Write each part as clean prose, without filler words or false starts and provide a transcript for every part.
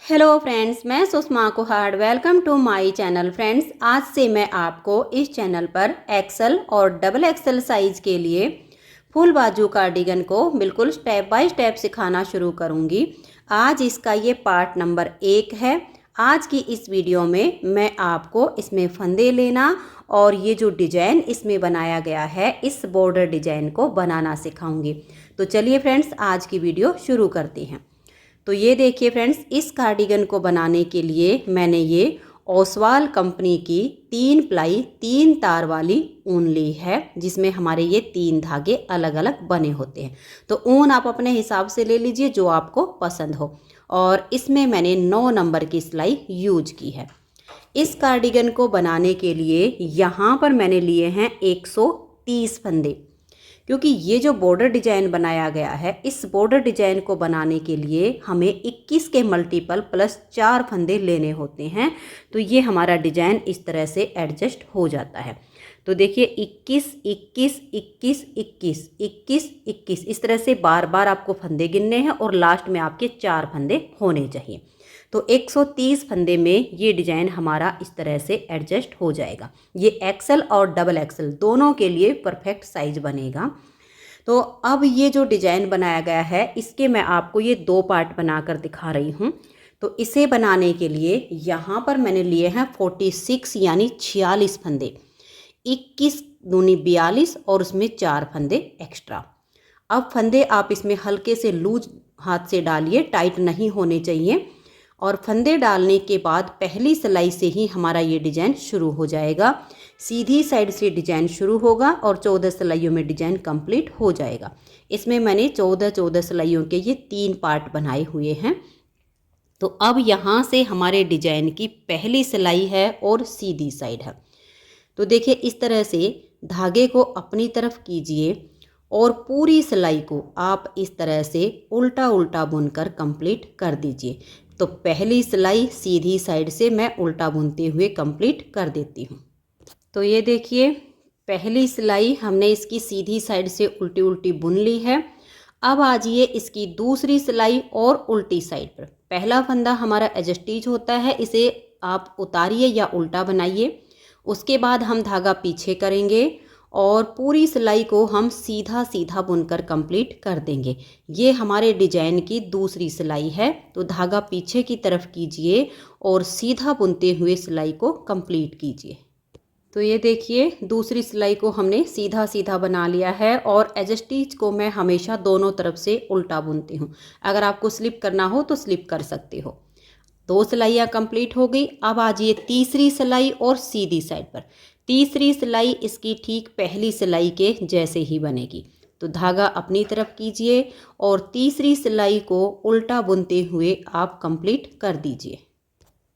Hello friends, मैं Sushma Kuhad. Welcome to my channel. Friends, आज से मैं आपको इस चैनल पर एक्सल और डबल एक्सल साइज़ के लिए फुल बाजू कार्डिगन को बिल्कुल स्टेप बाय स्टेप सिखाना शुरू करूंगी। आज इसका ये पार्ट नंबर 1 है। आज की इस वीडियो में मैं आपको इसमें फंदे लेना और ये जो डिजाइन इसमें बनाया गया है, इस बॉर्डर डिजाइन को बनाना सिखाऊंगी। तो चलिए फ्रेंड्स, आज की वीडियो शुरू करते हैं। तो ये देखिए फ्रेंड्स, इस कार्डिगन को बनाने के लिए मैंने ये ओसवाल कंपनी की 3 प्लाई 3 तार वाली ऊन ली है, जिसमें हमारे ये 3 धागे अलग अलग बने होते हैं। तो ऊन आप अपने हिसाब से ले लीजिए जो आपको पसंद हो। और इसमें मैंने 9 नंबर की सिलाई यूज की है। इस कार्डिगन को बनाने के लिए यहाँ पर मैंने लिए हैं 130 फंदे, क्योंकि ये जो बॉर्डर डिजाइन बनाया गया है, इस बॉर्डर डिजाइन को बनाने के लिए हमें 21 के मल्टीपल प्लस 4 फंदे लेने होते हैं। तो ये हमारा डिजाइन इस तरह से एडजस्ट हो जाता है। तो देखिए 21 21 21 21 21 21 इस तरह से बार बार आपको फंदे गिनने हैं और लास्ट में आपके 4 फंदे होने चाहिए। तो 130 फंदे में ये डिजाइन हमारा इस तरह से एडजस्ट हो जाएगा। ये एक्सल और डबल एक्सल दोनों के लिए परफेक्ट साइज बनेगा। तो अब ये जो डिजाइन बनाया गया है, इसके मैं आपको ये 2 पार्ट बनाकर दिखा रही हूँ। तो इसे बनाने के लिए यहाँ पर मैंने लिए हैं 46 यानी 46 फंदे, 21 दूनी 42 और उसमें 4 फंदे एक्स्ट्रा। अब फंदे आप इसमें हल्के से लूज हाथ से डालिए, टाइट नहीं होने चाहिए। और फंदे डालने के बाद पहली सिलाई से ही हमारा ये डिजाइन शुरू हो जाएगा। सीधी साइड से डिजाइन शुरू होगा और 14 सिलाइयों में डिजाइन कंप्लीट हो जाएगा। इसमें मैंने 14 सिलाइयों के ये 3 पार्ट बनाए हुए हैं। तो अब यहाँ से हमारे डिजाइन की पहली सिलाई है और सीधी साइड है। तो देखिए इस तरह से धागे को अपनी तरफ कीजिए और पूरी सिलाई को आप इस तरह से उल्टा उल्टा बुनकर कंप्लीट कर दीजिए। तो पहली सिलाई सीधी साइड से मैं उल्टा बुनते हुए कंप्लीट कर देती हूँ। तो ये देखिए पहली सिलाई हमने इसकी सीधी साइड से उल्टी उल्टी बुन ली है। अब आ जाइए इसकी दूसरी सिलाई और उल्टी साइड पर। पहला फंदा हमारा एडजस्टीज होता है, इसे आप उतारिए या उल्टा बनाइए। उसके बाद हम धागा पीछे करेंगे और पूरी सिलाई को हम सीधा सीधा बुनकर कंप्लीट कर देंगे। ये हमारे डिजाइन की दूसरी सिलाई है। तो धागा पीछे की तरफ कीजिए और सीधा बुनते हुए सिलाई को कंप्लीट कीजिए। तो ये देखिए दूसरी सिलाई को हमने सीधा सीधा बना लिया है और एडजस्टीज को मैं हमेशा दोनों तरफ से उल्टा बुनती हूँ। अगर आपको स्लिप करना हो तो स्लिप कर सकते हो। 2 सिलाइयाँ कंप्लीट हो गई। अब आ जाइए तीसरी सिलाई और सीधी साइड पर। तीसरी सिलाई इसकी ठीक पहली सिलाई के जैसे ही बनेगी। तो धागा अपनी तरफ कीजिए और तीसरी सिलाई को उल्टा बुनते हुए आप कंप्लीट कर दीजिए।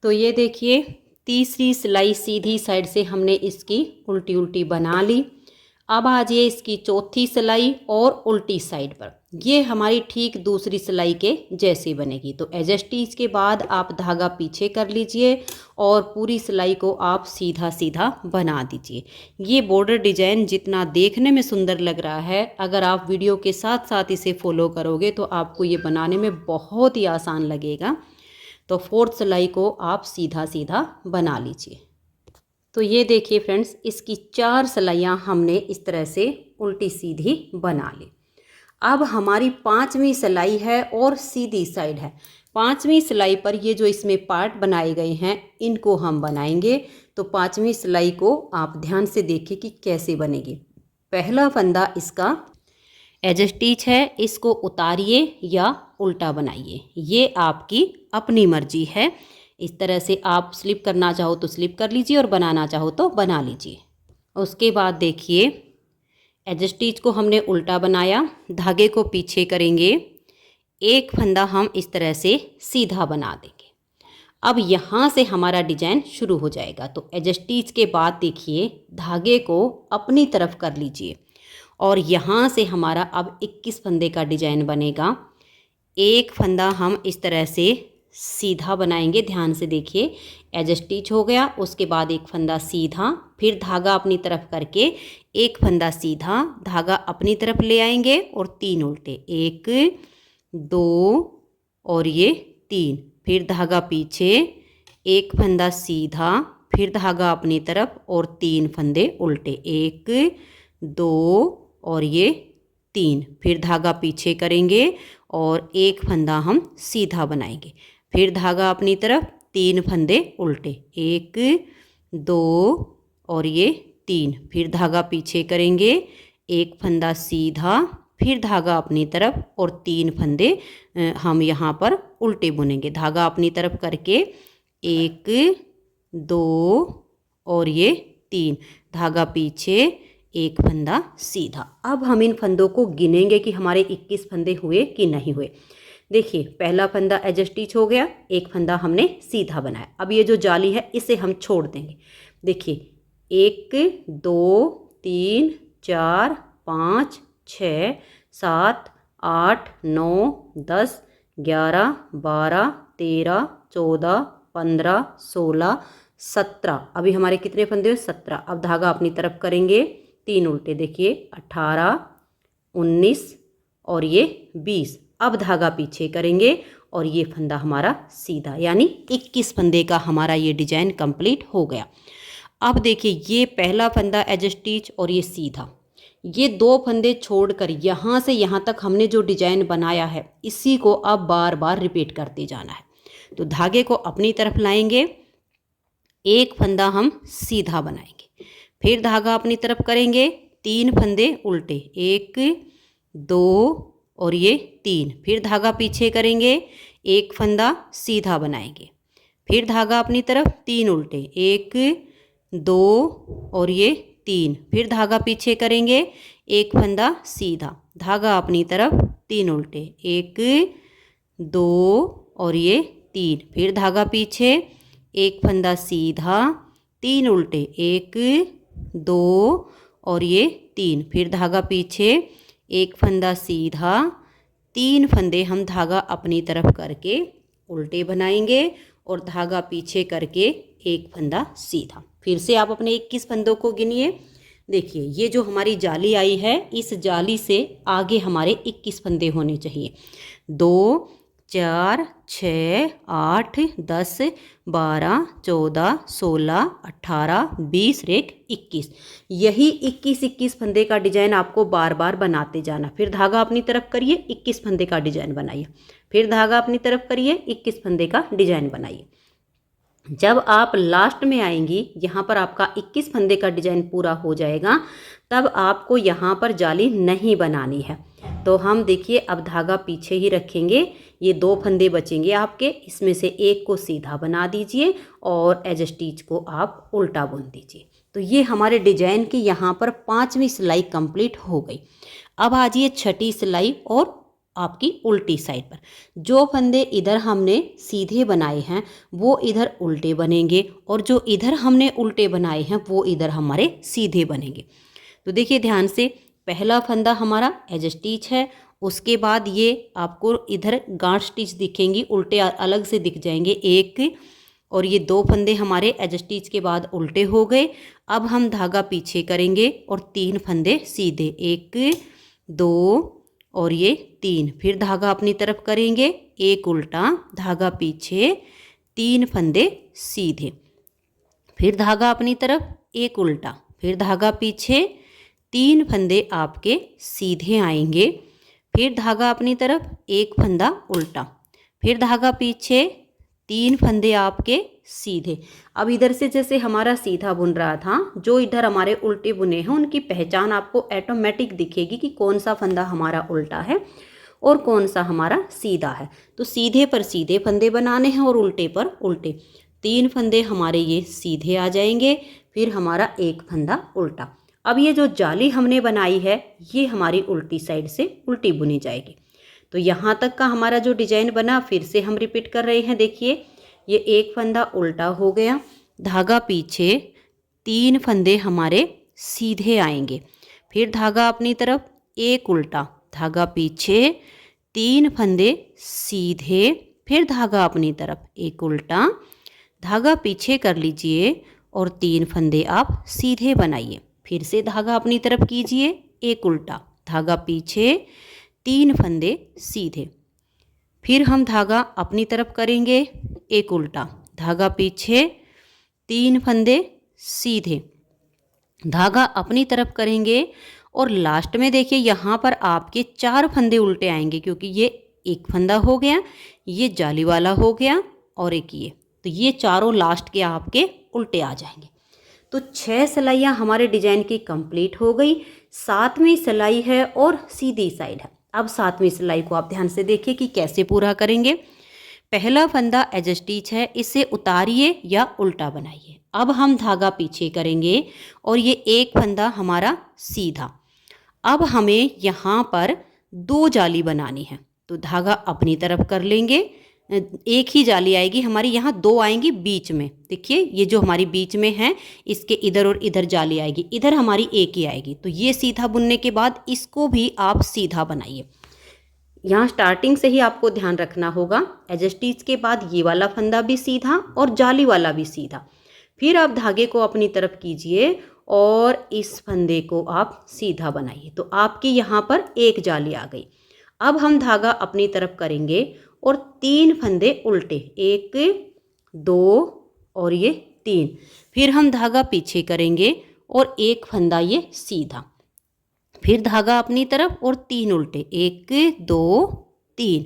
तो ये देखिए तीसरी सिलाई सीधी साइड से हमने इसकी उल्टी उल्टी बना ली। अब आ जाइए इसकी चौथी सिलाई और उल्टी साइड पर। ये हमारी ठीक दूसरी सिलाई के जैसे बनेगी। तो एडजस्टीज के बाद आप धागा पीछे कर लीजिए और पूरी सिलाई को आप सीधा सीधा बना दीजिए। ये बॉर्डर डिजाइन जितना देखने में सुंदर लग रहा है, अगर आप वीडियो के साथ साथ इसे फॉलो करोगे तो आपको ये बनाने में बहुत ही आसान लगेगा। तो 4th सिलाई को आप सीधा सीधा बना लीजिए। तो ये देखिए फ्रेंड्स, इसकी 4 सिलाइयाँ हमने इस तरह से उल्टी सीधी बना ली। अब हमारी 5वीं सिलाई है और सीधी साइड है। 5वीं सिलाई पर ये जो इसमें पार्ट बनाए गए हैं, इनको हम बनाएंगे। तो 5वीं सिलाई को आप ध्यान से देखिए कि कैसे बनेगी। पहला फंदा इसका एडजस्टीज है, इसको उतारिए या उल्टा बनाइए, ये आपकी अपनी मर्जी है। इस तरह से आप स्लिप करना चाहो तो स्लिप कर लीजिए और बनाना चाहो तो बना लीजिए। उसके बाद देखिए एडजस्टीज को हमने उल्टा बनाया, धागे को पीछे करेंगे, एक फंदा हम इस तरह से सीधा बना देंगे। अब यहाँ से हमारा डिजाइन शुरू हो जाएगा। तो एडजस्टीज के बाद देखिए धागे को अपनी तरफ कर लीजिए और यहाँ से हमारा अब 21 फंदे का डिजाइन बनेगा। एक फंदा हम इस तरह से सीधा बनाएंगे, ध्यान से देखिए एडजस्टीज हो गया। उसके बाद एक फंदा सीधा, फिर धागा अपनी तरफ करके एक फंदा सीधा, धागा अपनी तरफ ले आएंगे और 3 उल्टे, 1 2 और ये 3। फिर धागा पीछे, एक फंदा सीधा, फिर धागा अपनी तरफ और 3 फंदे उल्टे, 1 2 और ये 3। फिर धागा पीछे करेंगे और एक फंदा हम सीधा बनाएंगे, फिर धागा अपनी तरफ, 3 फंदे उल्टे, 1 2 और ये 3। फिर धागा पीछे करेंगे, एक फंदा सीधा, फिर धागा अपनी तरफ और 3 फंदे हम यहाँ पर उल्टे बुनेंगे। धागा अपनी तरफ करके 1 2 और ये 3, धागा पीछे, एक फंदा सीधा। अब हम इन फंदों को गिनेंगे कि हमारे 21 फंदे हुए कि नहीं हुए। देखिए पहला फंदा एज स्टिच हो गया, एक फंदा हमने सीधा बनाया। अब ये जो जाली है इसे हम छोड़ देंगे। देखिए 1 2 3 4 5 6 7 8 9 10 11 12 13 14 15 16 17। अभी हमारे कितने फंदे हुए? 17। अब धागा अपनी तरफ करेंगे, 3 उल्टे, देखिए 18 19 और ये 20। अब धागा पीछे करेंगे और ये फंदा हमारा सीधा, यानी 21 फंदे का हमारा ये डिजाइन कंप्लीट हो गया। अब देखिए ये पहला फंदा एज स्टिच और ये सीधा, ये 2 फंदे छोड़कर यहाँ से यहाँ तक हमने जो डिजाइन बनाया है इसी को अब बार बार रिपीट करते जाना है। तो धागे को अपनी तरफ लाएंगे, एक फंदा हम सीधा बनाएंगे, फिर धागा अपनी तरफ करेंगे, 3 फंदे उल्टे, 1 2 और ये 3। फिर धागा पीछे करेंगे, एक फंदा सीधा बनाएंगे, फिर धागा अपनी तरफ, 3 उल्टे, 1 2 और ये 3। फिर धागा पीछे करेंगे, एक फंदा सीधा, धागा अपनी तरफ, 3 उल्टे, 1 2 और ये 3। फिर धागा पीछे, एक फंदा सीधा, 3 उल्टे, 1 2 और ये 3। फिर धागा पीछे, एक फंदा सीधा, 3 फंदे हम धागा अपनी तरफ करके उल्टे बनाएंगे और धागा पीछे करके एक फंदा सीधा। फिर से आप अपने 21 फंदों को गिनिए। देखिए ये जो हमारी जाली आई है, इस जाली से आगे हमारे 21 फंदे होने चाहिए। 2 4 6 8 10 12 14 16 18 20 रेख 21। यही 21 फंदे का डिजाइन आपको बार बार बनाते जाना। फिर धागा अपनी तरफ करिए, 21 फंदे का डिजाइन बनाइए, फिर धागा अपनी तरफ करिए, 21 फंदे का डिजाइन बनाइए। जब आप लास्ट में आएंगी, यहाँ पर आपका 21 फंदे का डिजाइन पूरा हो जाएगा, तब आपको यहाँ पर जाली नहीं बनानी है। तो हम देखिए अब धागा पीछे ही रखेंगे, ये 2 फंदे बचेंगे आपके, इसमें से एक को सीधा बना दीजिए और एज स्टिच को आप उल्टा बुन दीजिए। तो ये हमारे डिजाइन की यहाँ पर 5वीं सिलाई कंप्लीट हो गई। अब आ जाइए 6ठी सिलाई और आपकी उल्टी साइड पर। जो फंदे इधर हमने सीधे बनाए हैं वो इधर उल्टे बनेंगे और जो इधर हमने उल्टे बनाए हैं वो इधर हमारे सीधे बनेंगे। तो देखिए ध्यान से, पहला फंदा हमारा एज स्टिच है, उसके बाद ये आपको इधर गांठ स्टिच दिखेंगी, उल्टे अलग से दिख जाएंगे, एक और ये 2 फंदे हमारे एज स्टिच के बाद उल्टे हो गए। अब हम धागा पीछे करेंगे और 3 फंदे सीधे, 1 2 और ये 3। फिर धागा अपनी तरफ करेंगे, एक उल्टा, धागा पीछे, 3 फंदे सीधे, फिर धागा अपनी तरफ, एक उल्टा, फिर धागा पीछे, 3 फंदे आपके सीधे आएंगे, फिर धागा अपनी तरफ, एक फंदा उल्टा, फिर धागा पीछे, 3 फंदे आपके सीधे। अब इधर से जैसे हमारा सीधा बुन रहा था, जो इधर हमारे उल्टे बुने हैं उनकी पहचान आपको ऑटोमेटिक दिखेगी कि कौन सा फंदा हमारा उल्टा है और कौन सा हमारा सीधा है। तो सीधे पर सीधे फंदे बनाने हैं और उल्टे पर उल्टे। 3 फंदे हमारे ये सीधे आ जाएंगे, फिर हमारा एक फंदा उल्टा। अब ये जो जाली हमने बनाई है ये हमारी उल्टी साइड से उल्टी बुनी जाएगी। तो यहाँ तक का हमारा जो डिजाइन बना फिर से हम रिपीट कर रहे हैं। देखिए ये एक फंदा उल्टा हो गया, धागा पीछे, 3 फंदे हमारे सीधे आएंगे, फिर धागा अपनी तरफ, एक उल्टा, धागा पीछे, 3 फंदे सीधे, फिर धागा अपनी तरफ, एक उल्टा, धागा पीछे कर लीजिए और 3 फंदे आप सीधे बनाइए। फिर से धागा अपनी तरफ कीजिए, एक उल्टा, धागा पीछे, 3 फंदे सीधे, फिर हम धागा अपनी तरफ करेंगे, एक उल्टा, धागा पीछे, 3 फंदे सीधे, धागा अपनी तरफ करेंगे और लास्ट में देखिए यहाँ पर आपके 4 फंदे उल्टे आएंगे, क्योंकि ये एक फंदा हो गया, ये जाली वाला हो गया और एक ये, तो ये चारों लास्ट के आपके उल्टे आ जाएंगे। तो 6 सिलाइयाँ हमारे डिजाइन की कंप्लीट हो गई। 7वीं सिलाई है और सीधी साइड है। अब 7वीं सिलाई को आप ध्यान से देखिए कि कैसे पूरा करेंगे। पहला फंदा एज स्टिच है, इसे उतारिए या उल्टा बनाइए। अब हम धागा पीछे करेंगे और ये एक फंदा हमारा सीधा। अब हमें यहाँ पर 2 जाली बनानी है, तो धागा अपनी तरफ कर लेंगे, एक ही जाली आएगी हमारी, यहाँ 2 आएंगी बीच में। देखिए ये जो हमारी बीच में है, इसके इधर और इधर जाली आएगी, इधर हमारी एक ही आएगी। तो ये सीधा बुनने के बाद इसको भी आप सीधा बनाइए। यहाँ स्टार्टिंग से ही आपको ध्यान रखना होगा, एज स्टिच के बाद ये वाला फंदा भी सीधा और जाली वाला भी सीधा। फिर आप धागे को अपनी तरफ कीजिए और इस फंदे को आप सीधा बनाइए, तो आपकी यहाँ पर एक जाली आ गई। अब हम धागा अपनी तरफ करेंगे और 3 फंदे उल्टे, 1 2 और ये 3। फिर हम धागा पीछे करेंगे और एक फंदा ये सीधा, फिर धागा अपनी तरफ और 3 उल्टे, 1 2 3,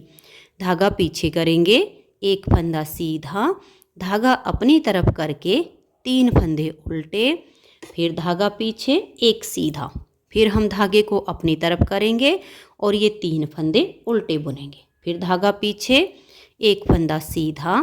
धागा पीछे करेंगे, एक फंदा सीधा, धागा अपनी तरफ करके 3 फंदे उल्टे, फिर धागा पीछे, एक सीधा, फिर हम धागे को अपनी तरफ करेंगे और ये 3 फंदे उल्टे बुनेंगे, फिर धागा पीछे, एक फंदा सीधा,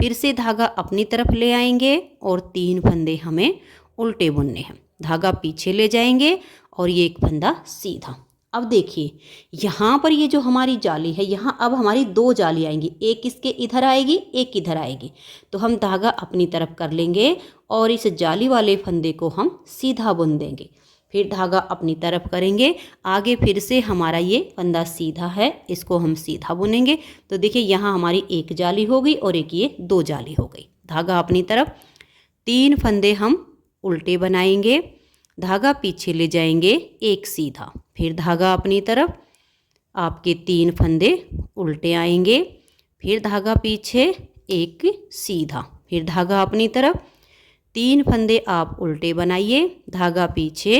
फिर से धागा अपनी तरफ ले आएंगे और 3 फंदे हमें उल्टे बुनने हैं, धागा पीछे ले जाएंगे और ये एक फंदा सीधा। अब देखिए यहाँ पर ये जो हमारी जाली है, यहाँ अब हमारी 2 जाली आएंगी, एक इसके इधर आएगी, एक इधर आएगी। तो हम धागा अपनी तरफ कर लेंगे और इस जाली वाले फंदे को हम सीधा बुन देंगे, फिर धागा अपनी तरफ करेंगे, आगे फिर से हमारा ये फंदा सीधा है, इसको हम सीधा बुनेंगे। तो देखिए यहाँ हमारी एक जाली हो गई और एक ये 2 जाली हो गई। धागा अपनी तरफ, 3 फंदे हम उल्टे बनाएंगे, धागा पीछे ले जाएंगे, एक सीधा, फिर धागा अपनी तरफ, आपके 3 फंदे उल्टे आएंगे, फिर धागा पीछे, एक सीधा, फिर धागा अपनी तरफ, 3 फंदे आप उल्टे बनाइए, धागा पीछे,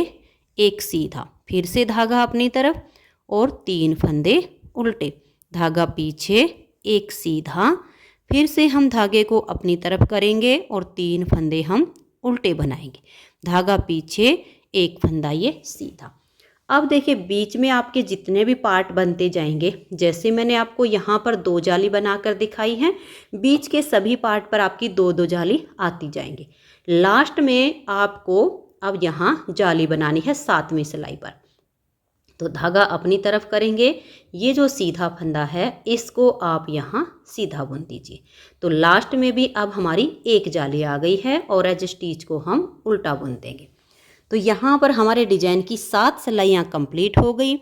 एक सीधा, फिर से धागा अपनी तरफ और 3 फंदे उल्टे, धागा पीछे, एक सीधा, फिर से हम धागे को अपनी तरफ करेंगे और 3 फंदे हम उल्टे बनाएंगे, धागा पीछे, एक फंदा ये सीधा। अब देखिए बीच में आपके जितने भी पार्ट बनते जाएंगे, जैसे मैंने आपको यहाँ पर 2 जाली बनाकर दिखाई है, बीच के सभी पार्ट पर आपकी 2-2 जाली आती जाएंगी। लास्ट में आपको अब यहाँ जाली बनानी है 7वीं सिलाई पर, तो धागा अपनी तरफ करेंगे, ये जो सीधा फंदा है इसको आप यहाँ सीधा बुन दीजिए। तो लास्ट में भी अब हमारी एक जाली आ गई है और एज स्टिच को हम उल्टा बुन देंगे। तो यहाँ पर हमारे डिजाइन की 7 सिलाइयाँ कंप्लीट हो गई।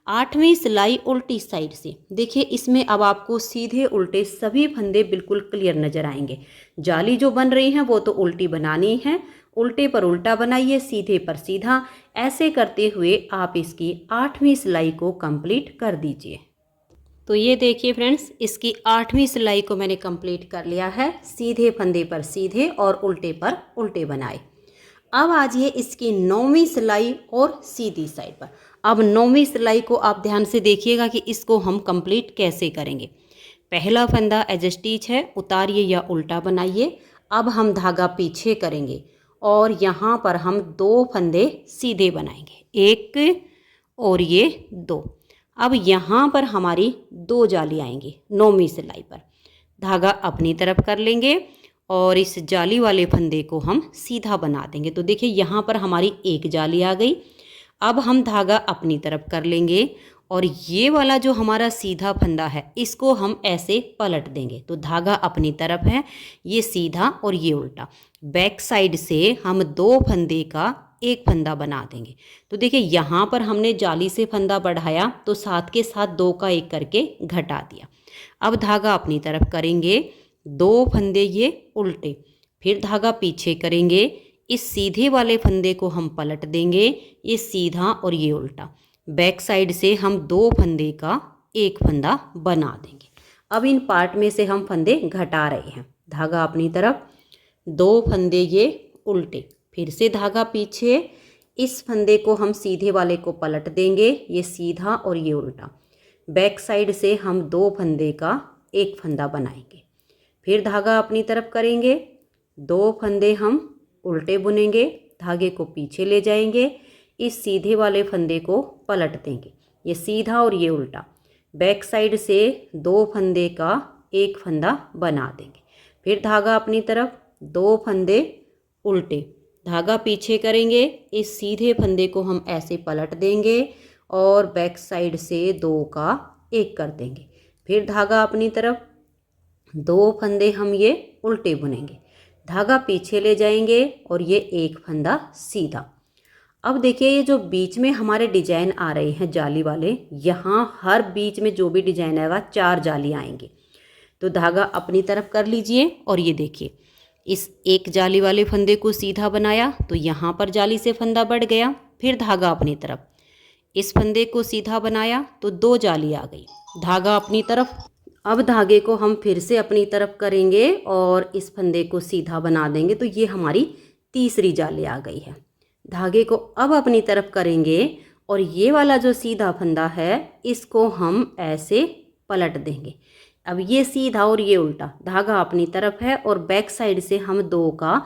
8वीं सिलाई उल्टी साइड से, देखिए इसमें अब आपको सीधे उल्टे सभी फंदे बिल्कुल क्लियर नजर आएंगे। जाली जो बन रही है वो तो उल्टी बनानी है, उल्टे पर उल्टा बनाइए, सीधे पर सीधा, ऐसे करते हुए आप इसकी 8वीं सिलाई को कंप्लीट कर दीजिए। तो ये देखिए फ्रेंड्स, इसकी 8वीं सिलाई को मैंने कंप्लीट कर लिया है, सीधे फंदे पर सीधे और उल्टे पर उल्टे बनाए। अब आजिए इसकी 9वीं सिलाई और सीधी साइड पर। अब 9वीं सिलाई को आप ध्यान से देखिएगा कि इसको हम कंप्लीट कैसे करेंगे। पहला फंदा एज स्टिच है, उतारिए या उल्टा बनाइए। अब हम धागा पीछे करेंगे और यहाँ पर हम 2 फंदे सीधे बनाएंगे, एक और ये 2। अब यहाँ पर हमारी 2 जाली आएंगी 9वीं सिलाई पर, धागा अपनी तरफ कर लेंगे और इस जाली वाले फंदे को हम सीधा बना देंगे। तो देखिए यहाँ पर हमारी एक जाली आ गई। अब हम धागा अपनी तरफ कर लेंगे और ये वाला जो हमारा सीधा फंदा है इसको हम ऐसे पलट देंगे। तो धागा अपनी तरफ है, ये सीधा और ये उल्टा, बैक साइड से हम 2 फंदे का एक फंदा बना देंगे। तो देखिए यहाँ पर हमने जाली से फंदा बढ़ाया तो साथ के साथ 2 का एक करके घटा दिया। अब धागा अपनी तरफ करेंगे, 2 फंदे ये उल्टे, फिर धागा पीछे करेंगे, इस सीधे वाले फंदे को हम पलट देंगे, ये सीधा और ये उल्टा, बैक साइड से हम 2 फंदे का एक फंदा बना देंगे। अब इन पार्ट में से हम फंदे घटा रहे हैं। धागा अपनी तरफ, 2 फंदे ये उल्टे, फिर से धागा पीछे, इस फंदे को हम सीधे वाले को पलट देंगे, ये सीधा और ये उल्टा। बैक साइड से हम 2 फंदे का एक फंदा बनाएंगे, फिर धागा अपनी तरफ करेंगे, 2 फंदे हम उल्टे बुनेंगे, धागे को पीछे ले जाएंगे, इस सीधे वाले फंदे को पलट देंगे, ये सीधा और ये उल्टा। बैक साइड से 2 फंदे का एक फंदा बना देंगे, फिर धागा अपनी तरफ, 2 फंदे उल्टे, धागा पीछे करेंगे, इस सीधे फंदे को हम ऐसे पलट देंगे और बैक साइड से 2 का एक कर देंगे, फिर धागा अपनी तरफ, 2 फंदे हम ये उल्टे बुनेंगे, धागा पीछे ले जाएंगे और ये एक फंदा सीधा। अब देखिए ये जो बीच में हमारे डिजाइन आ रहे हैं जाली वाले, यहाँ हर बीच में जो भी डिजाइन आएगा 4 जाली आएंगे। तो धागा अपनी तरफ कर लीजिए और ये देखिए इस एक जाली वाले फंदे को सीधा बनाया तो यहाँ पर जाली से फंदा बढ़ गया, फिर धागा अपनी तरफ, इस फंदे को सीधा बनाया तो 2 जाली आ गई, धागा अपनी तरफ। अब धागे को हम फिर से अपनी तरफ करेंगे और इस फंदे को सीधा बना देंगे तो ये हमारी तीसरी जाली आ गई है। धागे को अब अपनी तरफ करेंगे और ये वाला जो सीधा फंदा है इसको हम ऐसे पलट देंगे। अब ये सीधा और ये उल्टा, धागा अपनी तरफ है और बैक साइड से हम 2 का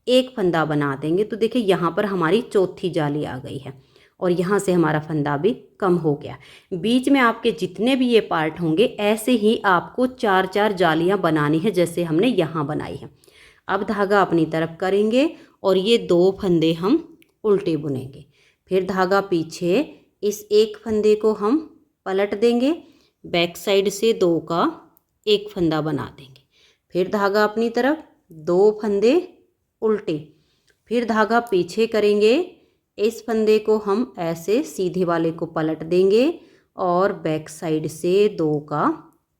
एक फंदा बना देंगे। तो देखिए यहाँ पर हमारी चौथी जाली आ गई है और यहाँ से हमारा फंदा भी कम हो गया। बीच में आपके जितने भी ये पार्ट होंगे ऐसे ही आपको 4-4 जालियाँ बनानी है जैसे हमने यहाँ बनाई है। अब धागा अपनी तरफ करेंगे और ये 2 फंदे हम उल्टे बुनेंगे, फिर धागा पीछे, इस एक फंदे को हम पलट देंगे, बैक साइड से 2 का एक फंदा बना देंगे, फिर धागा अपनी तरफ, 2 फंदे उल्टे, फिर धागा पीछे करेंगे, इस फंदे को हम ऐसे सीधे वाले को पलट देंगे और बैक साइड से 2 का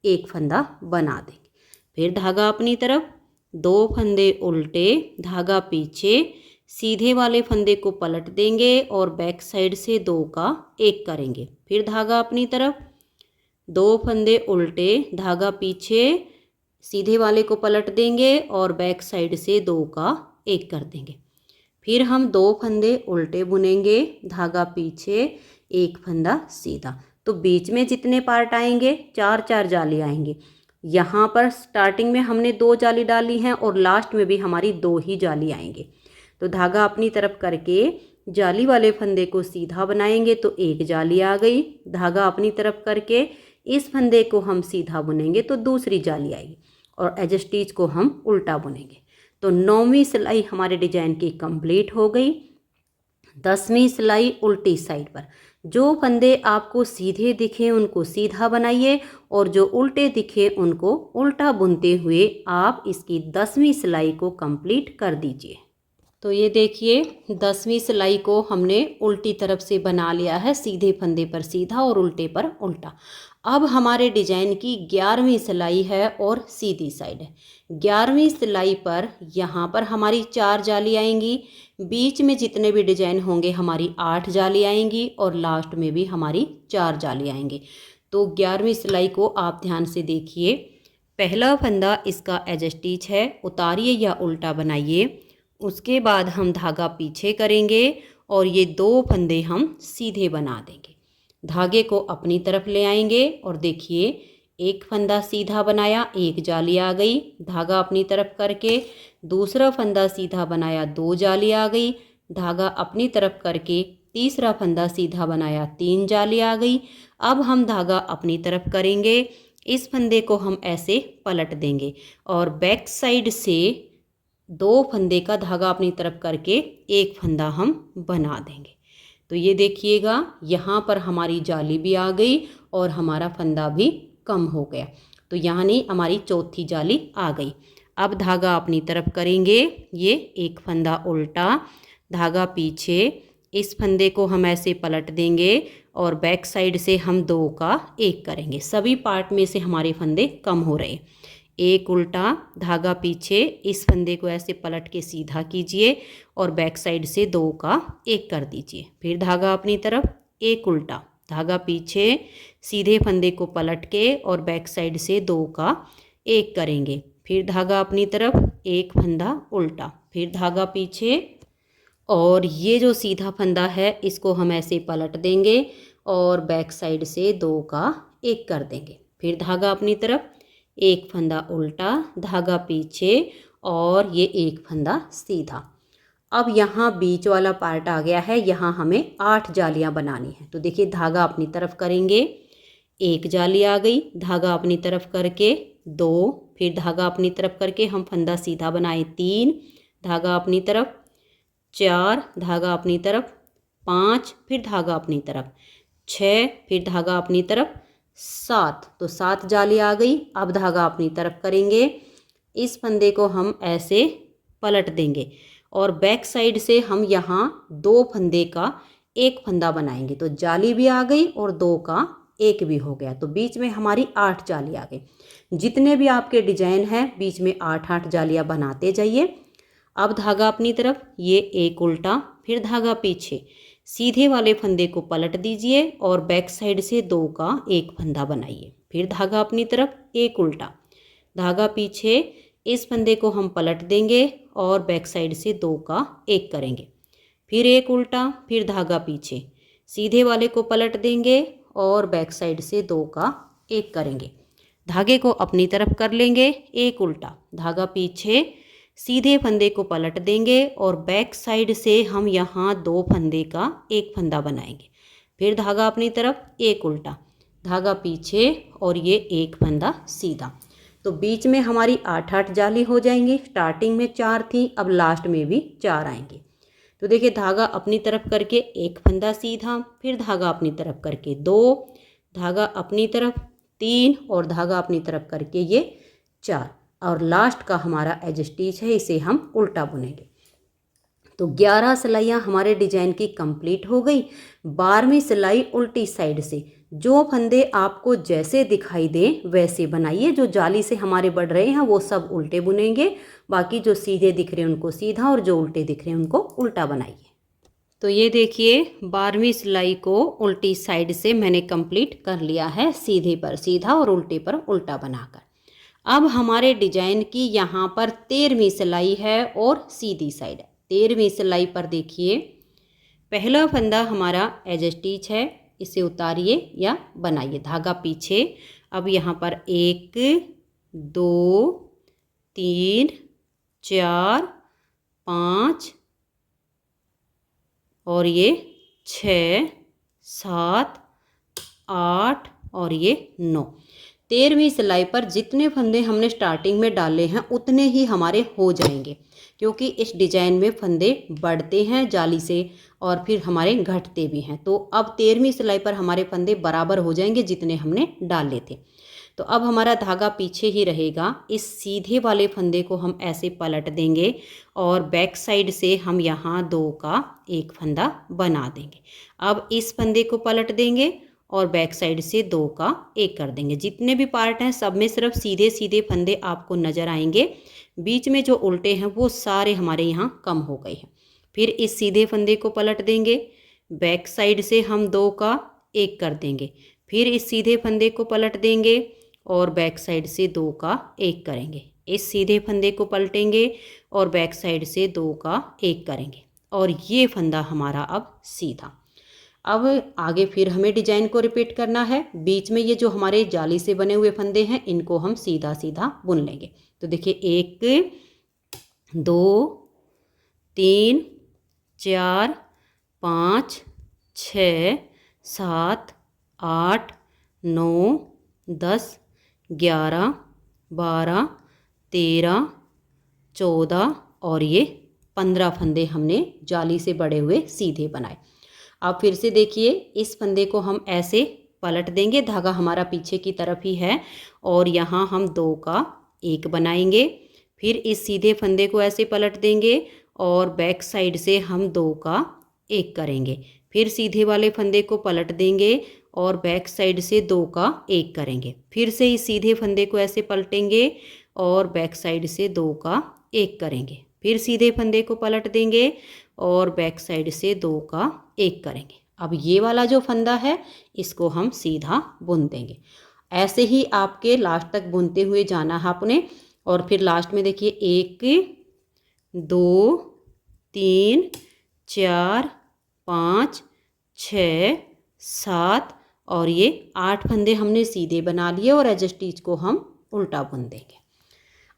एक फंदा बना देंगे, फिर धागा अपनी तरफ, 2 फंदे उल्टे, धागा पीछे, सीधे वाले फंदे को पलट देंगे और बैक साइड से 2 का एक करेंगे, फिर धागा अपनी तरफ, 2 फंदे उल्टे, धागा पीछे, सीधे वाले को पलट देंगे और बैक साइड से 2 का एक कर देंगे, फिर हम 2 फंदे उल्टे बुनेंगे, धागा पीछे, एक फंदा सीधा। तो बीच में जितने पार्ट आएंगे 4-4 जाली आएंगे। यहाँ पर स्टार्टिंग में हमने 2 जाली डाली हैं और लास्ट में भी हमारी 2 ही जाली आएंगे। तो धागा अपनी तरफ करके जाली वाले फंदे को सीधा बनाएंगे तो एक जाली आ गई, धागा अपनी तरफ करके इस फंदे को हम सीधा बुनेंगे तो दूसरी जाली आएगी और एज स्टिच को हम उल्टा बुनेंगे। तो 9वीं सिलाई हमारे डिजाइन की कंप्लीट हो गई। 10वीं सिलाई उल्टी साइड पर, जो फंदे आपको सीधे दिखे उनको सीधा बनाइए और जो उल्टे दिखे उनको उल्टा बुनते हुए आप इसकी 10वीं सिलाई को कंप्लीट कर दीजिए। तो ये देखिए 10वीं सिलाई को हमने उल्टी तरफ से बना लिया है, सीधे फंदे पर सीधा और उल्टे पर उल्टा। अब हमारे डिजाइन की 11वीं सिलाई है और सीधी साइड है। 11वीं सिलाई पर यहाँ पर हमारी 4 जाली आएंगी, बीच में जितने भी डिजाइन होंगे हमारी 8 जाली आएंगी और लास्ट में भी हमारी 4 जाली आएंगी। तो 11वीं सिलाई को आप ध्यान से देखिए। पहला फंदा इसका एज स्टिच है, उतारिए या उल्टा बनाइए, उसके बाद हम धागा पीछे करेंगे और ये 2 फंदे हम सीधे बना देंगे, धागे को अपनी तरफ ले आएंगे और देखिए एक फंदा सीधा बनाया, एक जाली आ गई, धागा अपनी तरफ करके दूसरा फंदा सीधा बनाया, 2 जाली आ गई, धागा अपनी तरफ करके तीसरा फंदा सीधा बनाया, 3 जाली आ गई। अब हम धागा अपनी तरफ करेंगे, इस फंदे को हम ऐसे पलट देंगे और बैक साइड से 2 फंदे का धागा अपनी तरफ करके एक फंदा हम बना देंगे। तो ये देखिएगा यहाँ पर हमारी जाली भी आ गई और हमारा फंदा भी कम हो गया। तो यानी हमारी चौथी जाली आ गई। अब धागा अपनी तरफ करेंगे, ये एक फंदा उल्टा, धागा पीछे, इस फंदे को हम ऐसे पलट देंगे और बैक साइड से हम 2 का एक करेंगे। सभी पार्ट में से हमारे फंदे कम हो रहे। एक उल्टा, धागा पीछे, इस फंदे को ऐसे पलट के सीधा कीजिए और बैक साइड से 2 का एक कर दीजिए, फिर धागा अपनी तरफ, एक उल्टा, धागा पीछे, सीधे फंदे को पलट के और बैक साइड से 2 का 1 करेंगे। फिर धागा अपनी तरफ, एक फंदा उल्टा, फिर धागा पीछे और ये जो सीधा फंदा है इसको हम ऐसे पलट देंगे और बैक साइड से 2 का 1 कर देंगे। फिर धागा अपनी तरफ, एक फंदा उल्टा, धागा पीछे और ये एक फंदा सीधा। अब यहाँ बीच वाला पार्ट आ गया है, यहाँ हमें 8 जालियाँ बनानी है। तो देखिए धागा अपनी तरफ करेंगे, एक जाली आ गई, धागा अपनी तरफ करके 2, फिर धागा अपनी तरफ करके हम फंदा सीधा बनाए 3, धागा अपनी तरफ 4, धागा अपनी तरफ 5, फिर धागा अपनी तरफ 6, फिर धागा अपनी तरफ 7। तो 7 जाली आ गई। अब धागा अपनी तरफ करेंगे, इस फंदे को हम ऐसे पलट देंगे और बैक साइड से हम यहाँ 2 फंदे का एक फंदा बनाएंगे। तो जाली भी आ गई और 2 का 1 भी हो गया। तो बीच में हमारी 8 जाली आ गई। जितने भी आपके डिजाइन हैं बीच में 8-8 जालियाँ बनाते जाइए। अब धागा अपनी तरफ, ये एक उल्टा, फिर धागा पीछे, सीधे वाले फंदे को पलट दीजिए और बैक साइड से 2 का 1 फंदा बनाइए। फिर धागा अपनी तरफ, एक उल्टा, धागा पीछे, इस फंदे को हम पलट देंगे और बैक साइड से 2 का 1 करेंगे। फिर एक उल्टा, फिर धागा पीछे, सीधे वाले को पलट देंगे और बैक साइड से 2 का 1 करेंगे। धागे को अपनी तरफ कर लेंगे, एक उल्टा, धागा पीछे, सीधे फंदे को पलट देंगे और बैक साइड से हम यहाँ 2 फंदे का 1 फंदा बनाएंगे। फिर धागा अपनी तरफ, एक उल्टा, धागा पीछे और ये 1 फंदा सीधा। तो बीच में हमारी 8-8 जाली हो जाएंगी। स्टार्टिंग में 4 थी, अब लास्ट में भी 4 आएंगे। तो देखिए धागा अपनी तरफ करके 1 फंदा सीधा, फिर धागा अपनी तरफ करके 2, धागा अपनी तरफ 3 और धागा अपनी तरफ करके ये 4 और लास्ट का हमारा एज स्टिच है, इसे हम उल्टा बुनेंगे। तो 11 सिलाइयाँ हमारे डिजाइन की कंप्लीट हो गई। 12वीं सिलाई उल्टी साइड से, जो फंदे आपको जैसे दिखाई दें वैसे बनाइए। जो जाली से हमारे बढ़ रहे हैं वो सब उल्टे बुनेंगे, बाकी जो सीधे दिख रहे हैं उनको सीधा और जो उल्टे दिख रहे हैं उनको उल्टा बनाइए। तो ये देखिए 12वीं सिलाई को उल्टी साइड से मैंने कंप्लीट कर लिया है, सीधे पर सीधा और उल्टे पर उल्टा बनाकर। अब हमारे डिजाइन की यहाँ पर 13वीं सिलाई है और सीधी साइड है। 13वीं सिलाई पर देखिए पहला फंदा हमारा एज स्टिच है, इसे उतारिए या बनाइए, धागा पीछे। अब यहाँ पर 1 2 3 4 5 और ये 6 7 8 और ये 9। 13वीं सिलाई पर जितने फंदे हमने स्टार्टिंग में डाले हैं उतने ही हमारे हो जाएंगे, क्योंकि इस डिजाइन में फंदे बढ़ते हैं जाली से और फिर हमारे घटते भी हैं। तो अब 13वीं सिलाई पर हमारे फंदे बराबर हो जाएंगे जितने हमने डाले थे। तो अब हमारा धागा पीछे ही रहेगा। इस सीधे वाले फंदे को हम ऐसे पलट देंगे और बैक साइड से हम यहाँ 2 का 1 फंदा बना देंगे। अब इस फंदे को पलट देंगे और बैक साइड से 2 का 1 कर देंगे। जितने भी पार्ट हैं सब में सिर्फ सीधे सीधे फंदे आपको नज़र आएंगे, बीच में जो उल्टे हैं वो सारे हमारे यहाँ कम हो गए हैं। फिर इस सीधे फंदे को पलट देंगे, बैक साइड से हम 2 का 1 कर देंगे। फिर इस सीधे फंदे को पलट देंगे और बैक साइड से 2 का 1 करेंगे। इस सीधे फंदे को पलटेंगे और बैक साइड से 2 का 1 करेंगे और ये फंदा हमारा अब सीधा। अब आगे फिर हमें डिजाइन को रिपीट करना है। बीच में ये जो हमारे जाली से बने हुए फंदे हैं इनको हम सीधा सीधा बुन लेंगे। तो देखिए 1 2 3 4 5 6 7 8 9 10 11 12 13 14 और ये 15 फंदे हमने जाली से बड़े हुए सीधे बनाए। अब फिर से देखिए इस फंदे को हम ऐसे पलट देंगे, धागा हमारा पीछे की तरफ ही है और यहाँ हम 2 का 1 बनाएंगे। फिर इस सीधे फंदे को ऐसे पलट देंगे और बैक साइड से हम 2 का 1 करेंगे। फिर सीधे वाले फंदे को पलट देंगे और बैक साइड से 2 का 1 करेंगे। फिर से इस सीधे फंदे को ऐसे पलटेंगे और बैक साइड से 2 का 1 करेंगे। फिर सीधे फंदे को पलट देंगे और बैक साइड से 2 का 1 करेंगे। अब ये वाला जो फंदा है इसको हम सीधा बुन देंगे। ऐसे ही आपके लास्ट तक बुनते हुए जाना है आपने। और फिर लास्ट में देखिए 1 2 3 4 5 6 7 और ये 8 फंदे हमने सीधे बना लिए और एज स्टिच को हम उल्टा बुन देंगे।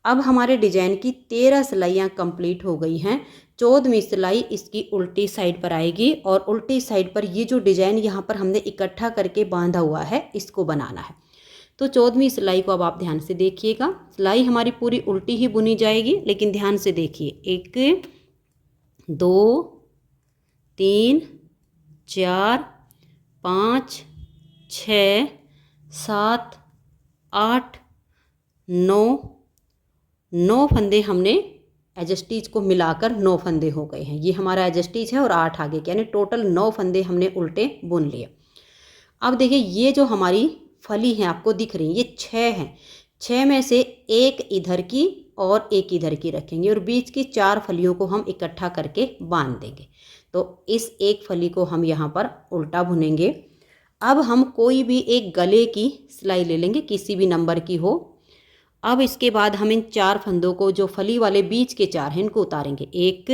अब हमारे डिजाइन की 13 सिलाइयाँ कंप्लीट हो गई हैं। 14वीं सिलाई इसकी उल्टी साइड पर आएगी और उल्टी साइड पर ये जो डिजाइन यहाँ पर हमने इकट्ठा करके बांधा हुआ है इसको बनाना है। तो 14वीं सिलाई को अब आप ध्यान से देखिएगा। सिलाई हमारी पूरी उल्टी ही बुनी जाएगी, लेकिन ध्यान से देखिए। 1 2 3 4 5 6 7 8 9 फंदे हमने एज स्टिच को मिलाकर 9 फंदे हो गए हैं। ये हमारा एज स्टिच है और 8 आगे के, यानी टोटल 9 फंदे हमने उल्टे बुन लिए। अब देखिए ये जो हमारी फली हैं आपको दिख रही हैं, ये 6 हैं। 6 में से एक इधर की और एक इधर की रखेंगे और बीच की 4 फलियों को हम इकट्ठा करके बांध देंगे। तो इस एक फली को हम यहाँ पर उल्टा बुनेंगे। अब हम कोई भी एक गले की सिलाई ले लेंगे, किसी भी नंबर की हो। अब इसके बाद हम इन 4 फंदों को, जो फली वाले बीच के 4 हैं, इनको उतारेंगे। 1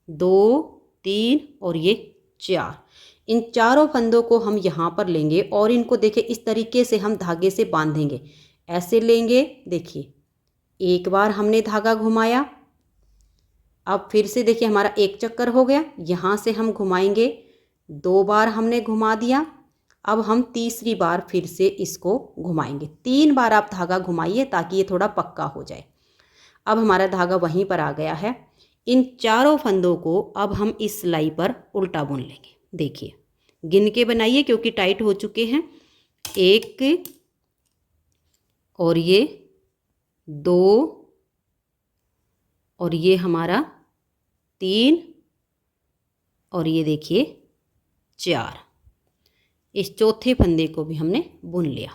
2 3 और ये 4। इन चारों फंदों को हम यहाँ पर लेंगे और इनको देखिए इस तरीके से हम धागे से बांधेंगे। ऐसे लेंगे, देखिए एक बार हमने धागा घुमाया। अब फिर से देखिए हमारा एक चक्कर हो गया, यहाँ से हम घुमाएंगे। 2 बार हमने घुमा दिया। अब हम तीसरी बार फिर से इसको घुमाएंगे। 3 बार आप धागा घुमाइए ताकि ये थोड़ा पक्का हो जाए। अब हमारा धागा वहीं पर आ गया है। इन चारों फंदों को अब हम इस सिलाई पर उल्टा बुन लेंगे। देखिए गिन के बनाइए क्योंकि टाइट हो चुके हैं। 1 और ये 2 और ये हमारा 3 और ये देखिए 4। इस चौथे फंदे को भी हमने बुन लिया।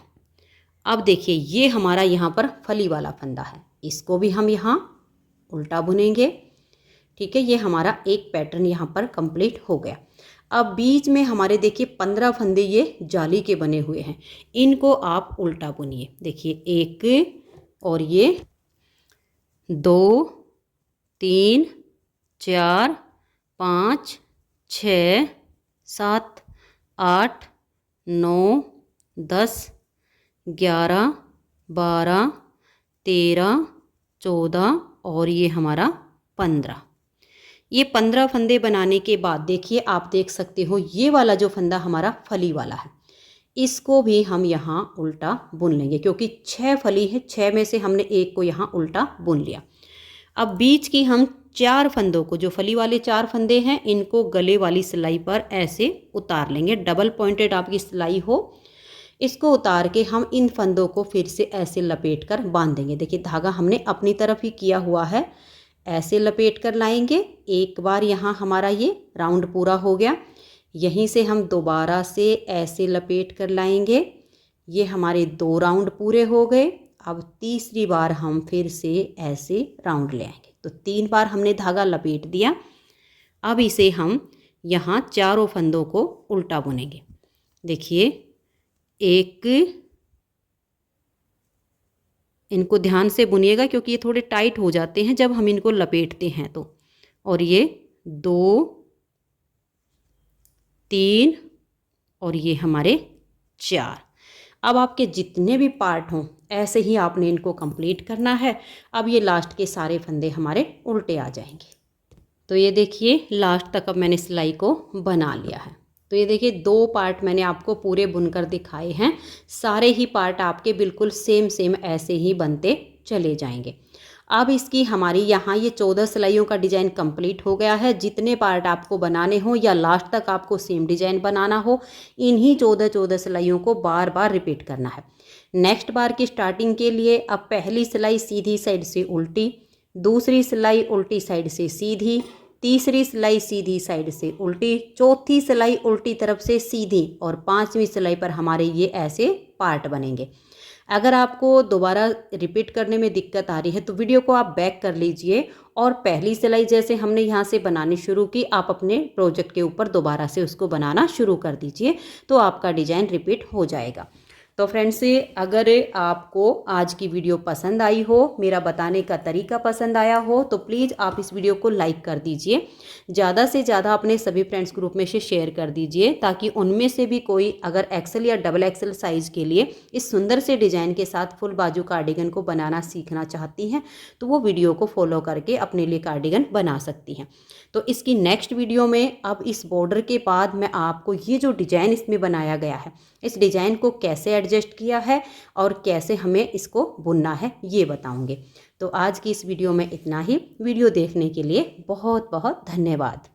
अब देखिए ये हमारा यहाँ पर फली वाला फंदा है, इसको भी हम यहाँ उल्टा बुनेंगे। ठीक है, ये हमारा एक पैटर्न यहाँ पर कंप्लीट हो गया। अब बीच में हमारे देखिए 15 फंदे ये जाली के बने हुए हैं, इनको आप उल्टा बुनिए। देखिए 1 और ये 2 3 4 5 6 7 8 9 10 11 12 13 14 और ये हमारा 15। ये 15 फंदे बनाने के बाद देखिए आप देख सकते हो ये वाला जो फंदा हमारा फली वाला है, इसको भी हम यहाँ उल्टा बुन लेंगे क्योंकि 6 फली है, 6 में से हमने एक को यहाँ उल्टा बुन लिया। अब बीच की हम 4 फंदों को, जो फली वाले 4 फंदे हैं, इनको गले वाली सिलाई पर ऐसे उतार लेंगे। डबल पॉइंटेड आपकी सिलाई हो, इसको उतार के हम इन फंदों को फिर से ऐसे लपेट कर बांध देंगे। देखिए धागा हमने अपनी तरफ ही किया हुआ है, ऐसे लपेट कर लाएंगे। एक बार यहाँ हमारा ये राउंड पूरा हो गया, यहीं से हम दोबारा से ऐसे लपेट कर लाएंगे। ये हमारे 2 राउंड पूरे हो गए। अब तीसरी बार हम फिर से ऐसे राउंड ले आएंगे। तो 3 बार हमने धागा लपेट दिया। अब इसे हम यहाँ चारों फंदों को उल्टा बुनेंगे। देखिए 1, इनको ध्यान से बुनिएगा क्योंकि ये थोड़े टाइट हो जाते हैं जब हम इनको लपेटते हैं तो। और ये 2 3 और ये हमारे 4। अब आपके जितने भी पार्ट हों ऐसे ही आपने इनको कंप्लीट करना है। अब ये लास्ट के सारे फंदे हमारे उल्टे आ जाएंगे। तो ये देखिए लास्ट तक अब मैंने सिलाई को बना लिया है। तो ये देखिए 2 पार्ट मैंने आपको पूरे बुनकर दिखाए हैं। सारे ही पार्ट आपके बिल्कुल सेम ऐसे ही बनते चले जाएंगे। अब इसकी हमारी यहाँ ये 14 सिलाइयों का डिज़ाइन कंप्लीट हो गया है। जितने पार्ट आपको बनाने हो या लास्ट तक आपको सेम डिज़ाइन बनाना हो, इन्हीं 14 सिलाइयों को बार बार रिपीट करना है। नेक्स्ट बार की स्टार्टिंग के लिए अब पहली सिलाई सीधी साइड से उल्टी, दूसरी सिलाई उल्टी साइड से सीधी, तीसरी सिलाई सीधी साइड से उल्टी, चौथी सिलाई उल्टी तरफ से सीधी और 5वीं सिलाई पर हमारे ये ऐसे पार्ट बनेंगे। अगर आपको दोबारा रिपीट करने में दिक्कत आ रही है तो वीडियो को आप बैक कर लीजिए और पहली सिलाई जैसे हमने यहाँ से बनानी शुरू की, आप अपने प्रोजेक्ट के ऊपर दोबारा से उसको बनाना शुरू कर दीजिए, तो आपका डिजाइन रिपीट हो जाएगा। तो फ्रेंड्स, अगर आपको आज की वीडियो पसंद आई हो, मेरा बताने का तरीका पसंद आया हो, तो प्लीज़ आप इस वीडियो को लाइक कर दीजिए। ज़्यादा से ज़्यादा अपने सभी फ्रेंड्स ग्रुप में से शेयर कर दीजिए, ताकि उनमें से भी कोई अगर एक्सेल या डबल एक्सेल साइज़ के लिए इस सुंदर से डिज़ाइन के साथ फुल बाजू कार्डिगन को बनाना सीखना चाहती हैं, तो वो वीडियो को फॉलो करके अपने लिए कार्डिगन बना सकती हैं। तो इसकी नेक्स्ट वीडियो में अब इस बॉर्डर के बाद मैं आपको ये जो डिज़ाइन इसमें बनाया गया है, इस डिज़ाइन को कैसे एडजस्ट किया है और कैसे हमें इसको बुनना है, ये बताऊंगी। तो आज की इस वीडियो में इतना ही। वीडियो देखने के लिए बहुत बहुत धन्यवाद।